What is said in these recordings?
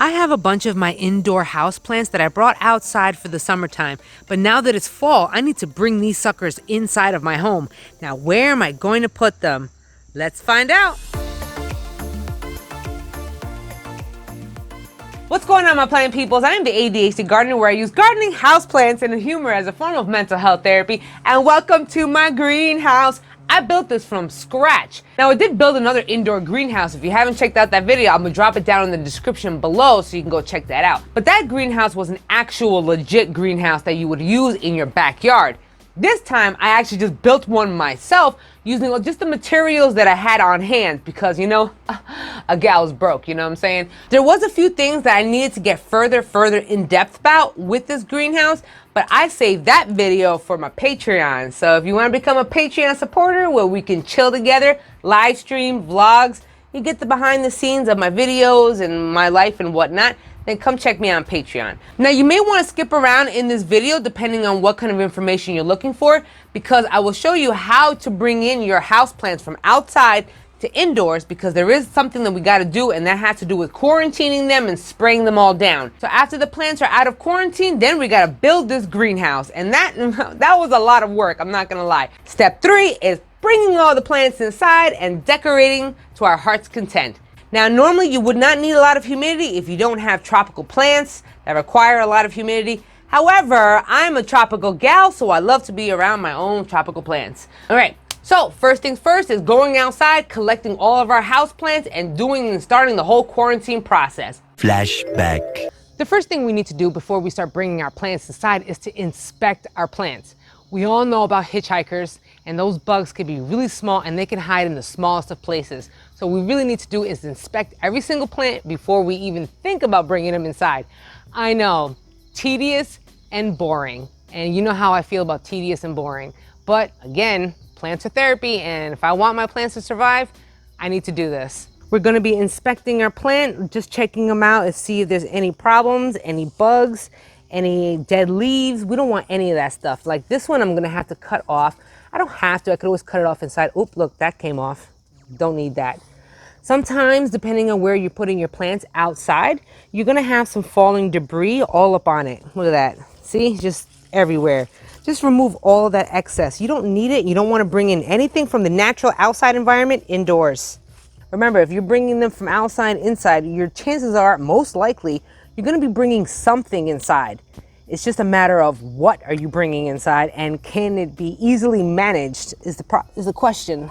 I have a bunch of my indoor houseplants that I brought outside for the summertime, but now that it's fall, I need to bring these suckers inside of my home. Now, where am I going to put them? Let's find out. What's going on, my plant peoples? I am the ADHD gardener, where I use gardening, houseplants, and humor as a form of mental health therapy. And welcome to my greenhouse. I built this from scratch. Now, I did build another indoor greenhouse. If you haven't checked out that video, I'm gonna drop it down in the description below so you can go check that out. But that greenhouse was an actual legit greenhouse that you would use in your backyard. This time, I actually just built one myself using just the materials that I had on hand because, you know, a gal's broke, you know what I'm saying? There was a few things that I needed to get further in depth about with this greenhouse, but I saved that video for my Patreon. So if you want to become a Patreon supporter where we can chill together, live stream, vlogs, you get the behind the scenes of my videos and my life and whatnot, then come check me out on Patreon. Now, you may want to skip around in this video depending on what kind of information you're looking for, because I will show you how to bring in your houseplants from outside to indoors, because there is something that we got to do, and that has to do with quarantining them and spraying them all down. So after the plants are out of quarantine, then we got to build this greenhouse, and that was a lot of work, I'm not gonna lie. Step 3 is bringing all the plants inside and decorating to our heart's content. Now, normally you would not need a lot of humidity if you don't have tropical plants that require a lot of humidity. However, I'm a tropical gal, so I love to be around my own tropical plants. All right, so first things first is going outside, collecting all of our house plants, and starting the whole quarantine process. Flashback. The first thing we need to do before we start bringing our plants inside is to inspect our plants. We all know about hitchhikers, and those bugs can be really small and they can hide in the smallest of places. So what we really need to do is inspect every single plant before we even think about bringing them inside. I know, tedious and boring. And you know how I feel about tedious and boring. But again, plants are therapy, and if I want my plants to survive, I need to do this. We're gonna be inspecting our plant, just checking them out and see if there's any problems, any bugs, any dead leaves. We don't want any of that stuff. Like this one, I'm gonna have to cut off. I don't have to, I could always cut it off inside. Oop, look, that came off. Don't need that. Sometimes, depending on where you're putting your plants outside, you're gonna have some falling debris all up on it. Look at that, see, just everywhere. Just remove all of that excess. You don't need it. You don't wanna bring in anything from the natural outside environment indoors. Remember, if you're bringing them from outside inside, your chances are, most likely, you're gonna be bringing something inside. It's just a matter of what are you bringing inside, and can it be easily managed is the question.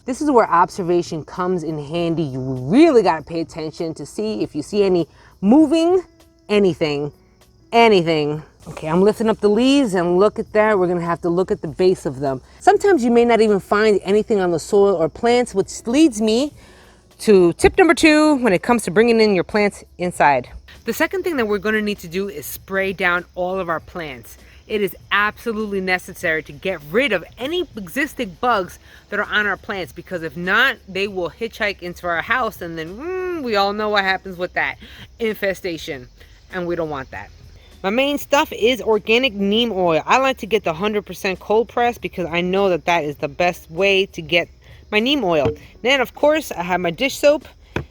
This is where observation comes in handy. You really gotta pay attention to see if you see any moving, anything. Okay, I'm lifting up the leaves, and look at that. We're gonna have to look at the base of them. Sometimes you may not even find anything on the soil or plants, which leads me to tip number 2 when it comes to bringing in your plants inside. The second thing that we're going to need to do is spray down all of our plants. It is absolutely necessary to get rid of any existing bugs that are on our plants, because if not, they will hitchhike into our house, and then we all know what happens with that infestation, and we don't want that. My main stuff is organic neem oil. I like to get the 100% cold press because I know that that is the best way to get my neem oil. Then, of course, I have my dish soap.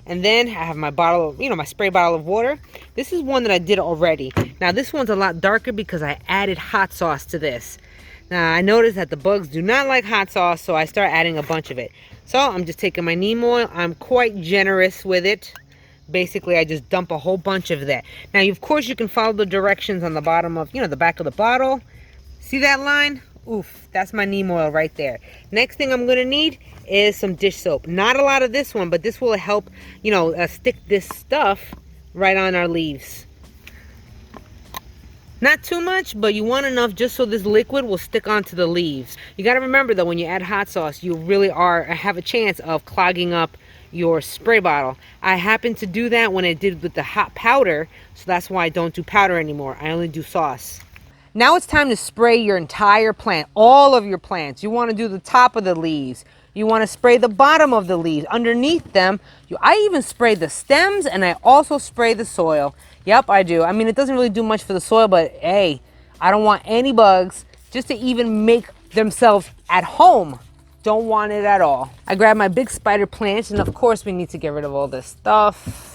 And then I have my bottle of, my spray bottle of water. This is one that I did already. Now this one's a lot darker because I added hot sauce to this. Now I noticed that the bugs do not like hot sauce, so I start adding a bunch of it. So I'm just taking my neem oil. I'm quite generous with it. Basically, I just dump a whole bunch of that. Now, of course, you can follow the directions on the bottom of, the back of the bottle. See that line? Oof, that's my neem oil right there. Next thing I'm gonna need is some dish soap. Not a lot of this one, but this will help, stick this stuff right on our leaves. Not too much, but you want enough just so this liquid will stick onto the leaves. You gotta remember though, when you add hot sauce, you really have a chance of clogging up your spray bottle. I happened to do that when I did with the hot powder, so that's why I don't do powder anymore. I only do sauce. Now it's time to spray your entire plant, all of your plants. You want to do the top of the leaves. You want to spray the bottom of the leaves. Underneath them, I even spray the stems, and I also spray the soil. Yep, I do. I mean, it doesn't really do much for the soil, but hey, I don't want any bugs just to even make themselves at home. Don't want it at all. I grab my big spider plant, and of course we need to get rid of all this stuff.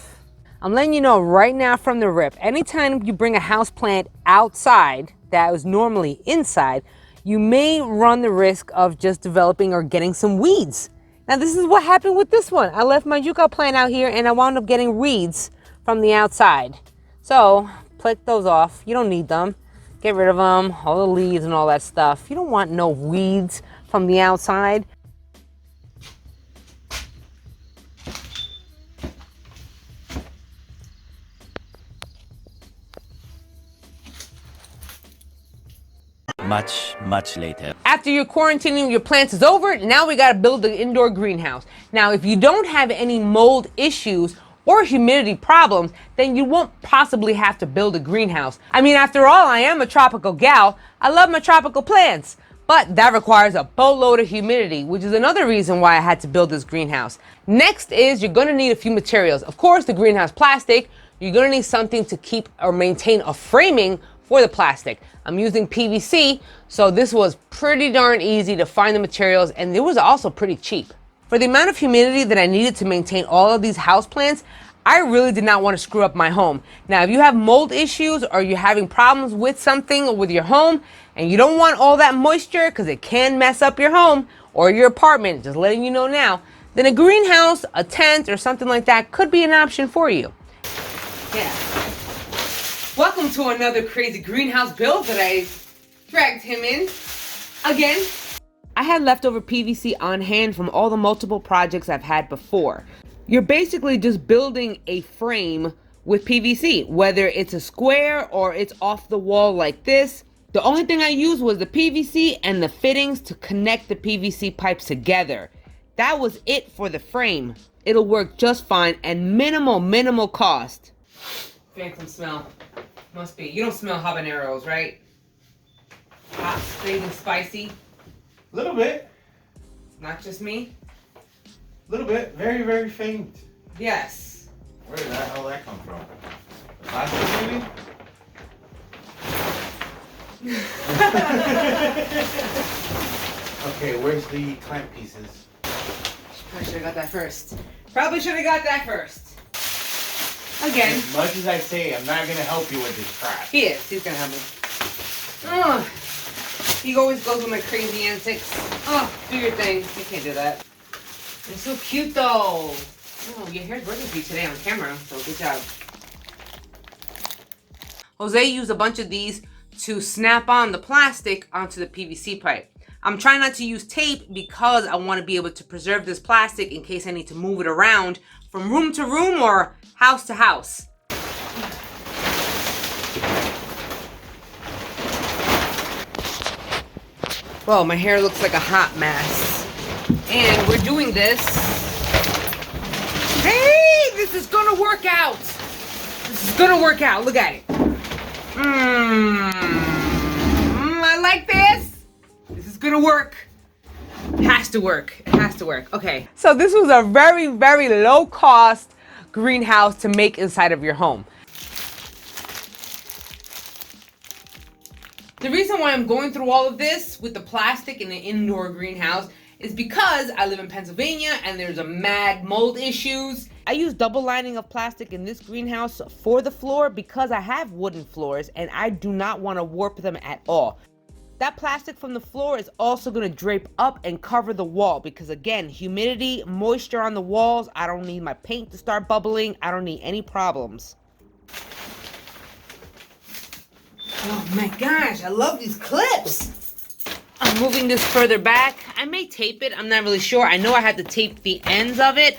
I'm letting you know right now from the rip, anytime you bring a house plant outside that was normally inside, you may run the risk of just developing or getting some weeds. Now this is what happened with this one. I left my yucca plant out here and I wound up getting weeds from the outside. So pluck those off. You don't need them. Get rid of them, all the leaves and all that stuff. You don't want no weeds from the outside. Much later. After your quarantining your plants is over, now we gotta build the indoor greenhouse. Now, if you don't have any mold issues or humidity problems, then you won't possibly have to build a greenhouse. I mean, after all, I am a tropical gal. I love my tropical plants, but that requires a boatload of humidity, which is another reason why I had to build this greenhouse. Next is you're gonna need a few materials. Of course, the greenhouse plastic. You're gonna need something to keep or maintain a framing for the plastic. I'm using PVC, so this was pretty darn easy to find the materials, and it was also pretty cheap. For the amount of humidity that I needed to maintain all of these houseplants, I really did not want to screw up my home. Now, if you have mold issues or you're having problems with something with your home and you don't want all that moisture because it can mess up your home or your apartment, just letting you know now, then a greenhouse, a tent, or something like that could be an option for you. Yeah. Welcome to another crazy greenhouse build that I dragged him in again. I had leftover PVC on hand from all the multiple projects I've had before. You're basically just building a frame with PVC, whether it's a square or it's off the wall like this. The only thing I used was the PVC and the fittings to connect the PVC pipes together. That was it for the frame. It'll work just fine and minimal cost. Phantom smell. Must be. You don't smell habaneros, right? Hot, and spicy. A little bit. Not just me. A little bit. Very faint. Yes. Where did the hell that come from? The plastic maybe? Okay, where's the clamp pieces? Probably should have got that first. Again. As much as I say, I'm not gonna help you with this crap. He is. He's gonna help me. Oh, he always goes with my crazy antics. Oh, do your thing. You can't do that. You're so cute though. Oh, your hair's working for you today on camera, so good job. Jose used a bunch of these to snap on the plastic onto the PVC pipe. I'm trying not to use tape because I want to be able to preserve this plastic in case I need to move it around from room to room or house to house. Well, my hair looks like a hot mess. And we're doing this. Hey, this is gonna work out. Look at it. I like this. This is gonna work. It has to work. Okay. So this was a very low cost greenhouse to make inside of your home. The reason why I'm going through all of this with the plastic in the indoor greenhouse is because I live in Pennsylvania and there's a mad mold issues. I use double lining of plastic in this greenhouse for the floor because I have wooden floors and I do not want to warp them at all. That plastic from the floor is also going to drape up and cover the wall because, again, humidity, moisture on the walls. I don't need my paint to start bubbling. I don't need any problems. Oh my gosh, I love these clips. I'm moving this further back. I may tape it. I'm not really sure. I know I had to tape the ends of it.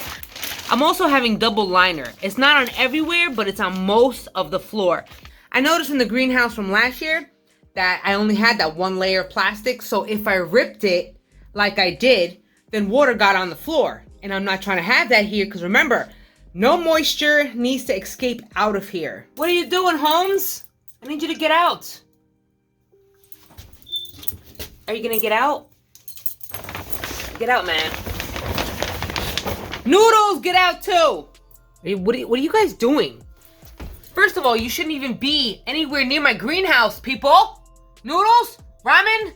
I'm also having double liner. It's not on everywhere, but it's on most of the floor. I noticed in the greenhouse from last year that I only had that one layer of plastic. So if I ripped it like I did, then water got on the floor. And I'm not trying to have that here because remember, no moisture needs to escape out of here. What are you doing, Holmes? I need you to get out. Are you gonna get out? Get out, man. Noodles, get out too. What are you guys doing? First of all, you shouldn't even be anywhere near my greenhouse, people. Noodles? Ramen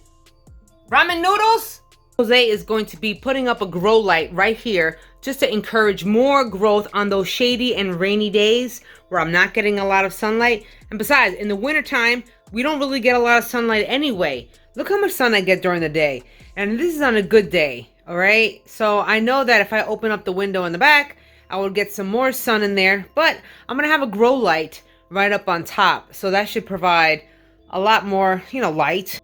noodles? Jose is going to be putting up a grow light right here just to encourage more growth on those shady and rainy days where I'm not getting a lot of sunlight. And besides, in the wintertime, we don't really get a lot of sunlight anyway. Look how much sun I get during the day. And this is on a good day, all right? So I know that if I open up the window in the back, I will get some more sun in there. But I'm gonna have a grow light right up on top. So that should provide a lot more, light.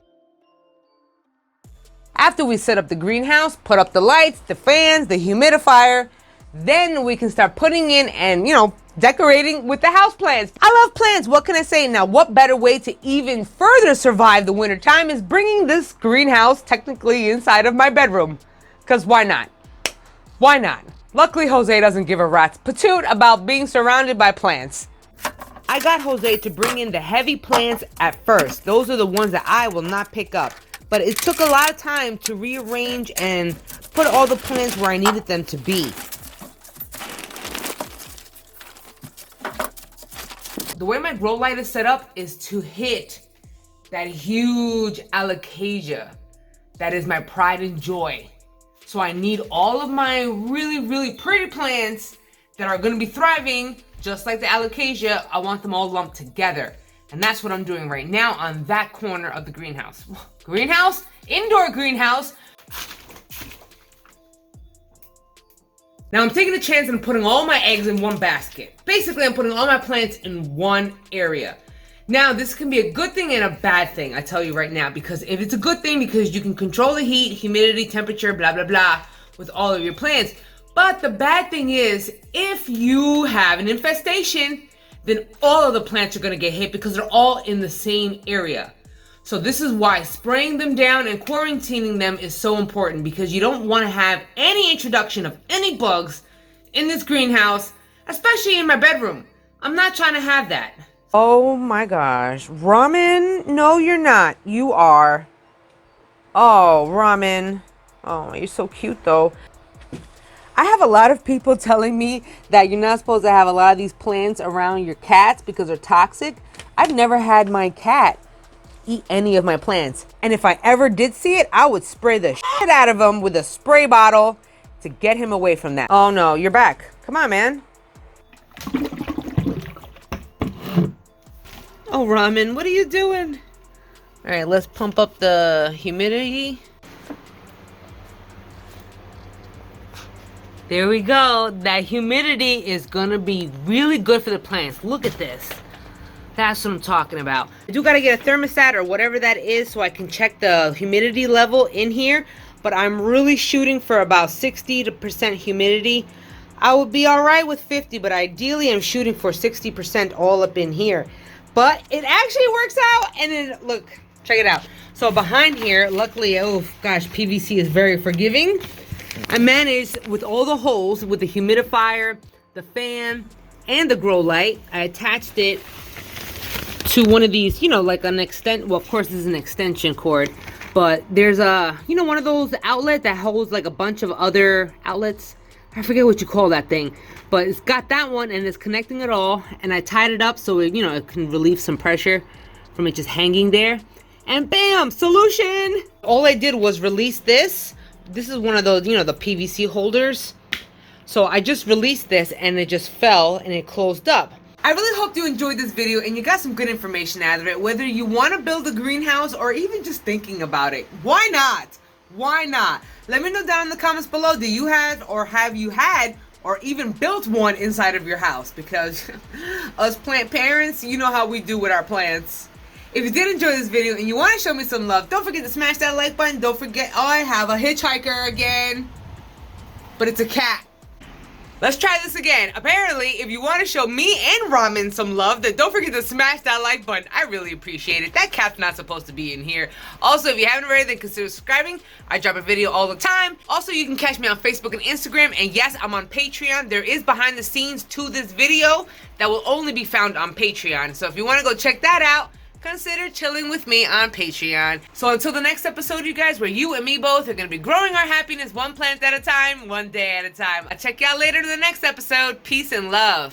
After we set up the greenhouse, put up the lights, the fans, the humidifier, then we can start putting in and, decorating with the houseplants. I love plants. What can I say? Now, what better way to even further survive the winter time is bringing this greenhouse technically inside of my bedroom. Because why not? Why not? Luckily, Jose doesn't give a rat's patoot about being surrounded by plants. I got Jose to bring in the heavy plants at first. Those are the ones that I will not pick up. But it took a lot of time to rearrange and put all the plants where I needed them to be. The way my grow light is set up is to hit that huge alocasia. That is my pride and joy. So I need all of my really, really pretty plants that are gonna be thriving, just like the alocasia. I want them all lumped together. And that's what I'm doing right now on that corner of the greenhouse. Greenhouse? Indoor greenhouse. Now I'm taking a chance and putting all my eggs in one basket. Basically, I'm putting all my plants in one area. Now, this can be a good thing and a bad thing, I tell you right now, because if it's a good thing because you can control the heat, humidity, temperature, blah, blah, blah, with all of your plants. But the bad thing is, if you have an infestation, then all of the plants are gonna get hit because they're all in the same area. So this is why spraying them down and quarantining them is so important, because you don't wanna have any introduction of any bugs in this greenhouse, especially in my bedroom. I'm not trying to have that. Oh my gosh, Ramen, no you're not, you are. Oh, Ramen, oh, you're so cute though. I have a lot of people telling me that you're not supposed to have a lot of these plants around your cats because they're toxic. I've never had my cat eat any of my plants. And if I ever did see it, I would spray the shit out of him with a spray bottle to get him away from that. Oh no, you're back. Come on, man. Oh, Ramen, what are you doing? All right, let's pump up the humidity. There we go. That humidity is gonna be really good for the plants. Look at this. That's what I'm talking about. I do gotta get a thermostat or whatever that is so I can check the humidity level in here, but I'm really shooting for about 60% humidity. I would be all right with 50, but ideally I'm shooting for 60% all up in here. But it actually works out, and then look, check it out. So behind here, luckily, oh gosh, PVC is very forgiving. I managed with all the holes, with the humidifier, the fan, and the grow light, I attached it to one of these, like an well, of course this is an extension cord, but there's a, one of those outlets that holds like a bunch of other outlets. I forget what you call that thing, but it's got that one and it's connecting it all, and I tied it up so it, it can relieve some pressure from it just hanging there. And bam, solution! All I did was release this. This is one of those, the PVC holders. So I just released this and it just fell and it closed up. I really hope you enjoyed this video and you got some good information out of it. Whether you want to build a greenhouse or even just thinking about it. Why not? Why not? Let me know down in the comments below. Do you have, or have you had, or even built one inside of your house? Because us plant parents, you know how we do with our plants. If you did enjoy this video and you want to show me some love, don't forget to smash that like button. Don't forget, oh, I have a hitchhiker again. But it's a cat. Let's try this again. Apparently, if you want to show me and Ramen some love, then don't forget to smash that like button. I really appreciate it. That cat's not supposed to be in here. Also, if you haven't already, then consider subscribing. I drop a video all the time. Also, you can catch me on Facebook and Instagram. And yes, I'm on Patreon. There is behind the scenes to this video that will only be found on Patreon. So if you want to go check that out, consider chilling with me on Patreon. So until the next episode, you guys, where you and me both are going to be growing our happiness one plant at a time, one day at a time. I'll check y'all later in the next episode. Peace and love.